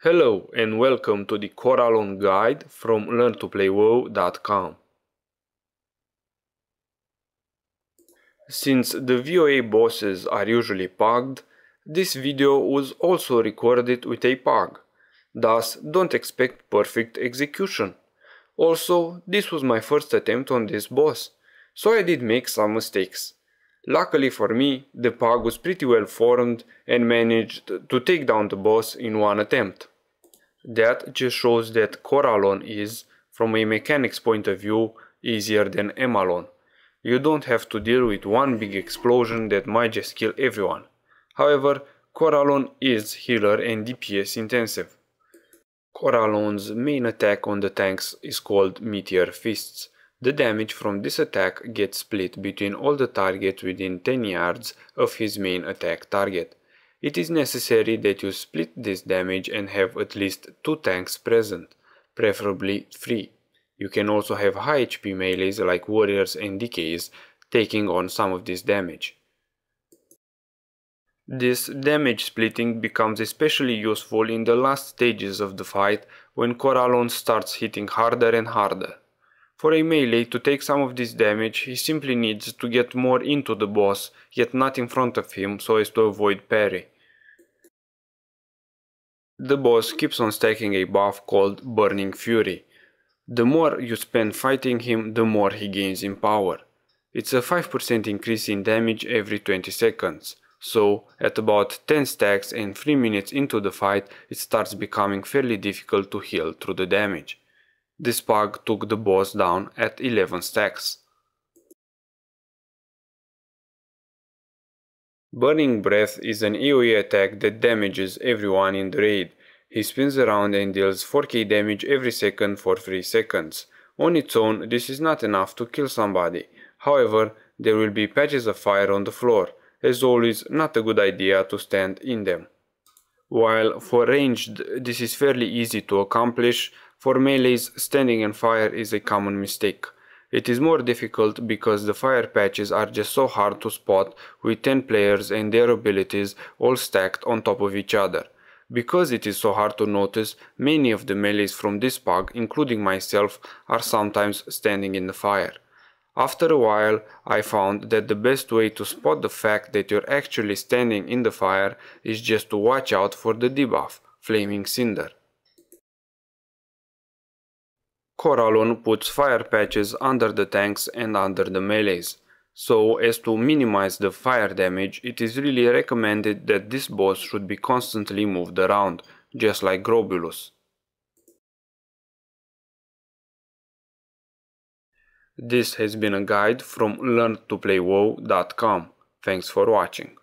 Hello and welcome to the Koralon guide from learntoplaywao.com. Since the VOA bosses are usually pugged, this video was also recorded with a pug. Thus, don't expect perfect execution. Also, this was my first attempt on this boss, so I did make some mistakes. Luckily for me, the pug was pretty well formed and managed to take down the boss in one attempt. That just shows that Koralon is, from a mechanics point of view, easier than Emalon. You don't have to deal with one big explosion that might just kill everyone. However, Koralon is healer and DPS intensive. Koralon's main attack on the tanks is called Meteor Fists. The damage from this attack gets split between all the targets within 10 yards of his main attack target. It is necessary that you split this damage and have at least 2 tanks present, preferably 3. You can also have high HP melees like warriors and DKs taking on some of this damage. This damage splitting becomes especially useful in the last stages of the fight when Koralon starts hitting harder and harder. For a melee to take some of this damage, he simply needs to get more into the boss, yet not in front of him so as to avoid parry. The boss keeps on stacking a buff called Burning Fury. The more you spend fighting him, the more he gains in power. It's a 5% increase in damage every 20 seconds, so at about 10 stacks and 3 minutes into the fight it starts becoming fairly difficult to heal through the damage. This pug took the boss down at 11 stacks. Burning Breath is an AoE attack that damages everyone in the raid. He spins around and deals 4k damage every second for 3 seconds. On its own, this is not enough to kill somebody. However, there will be patches of fire on the floor. As always, not a good idea to stand in them. While for ranged this is fairly easy to accomplish, for melees standing in fire is a common mistake. It is more difficult because the fire patches are just so hard to spot with 10 players and their abilities all stacked on top of each other. Because it is so hard to notice, many of the melees from this pug, including myself, are sometimes standing in the fire. After a while, I found that the best way to spot the fact that you're actually standing in the fire is just to watch out for the debuff, Flaming Cinder. Koralon puts fire patches under the tanks and under the melees. So as to minimize the fire damage, it is really recommended that this boss should be constantly moved around, just like Grobulus. This has been a guide from learntoplaywao.com. Thanks for watching.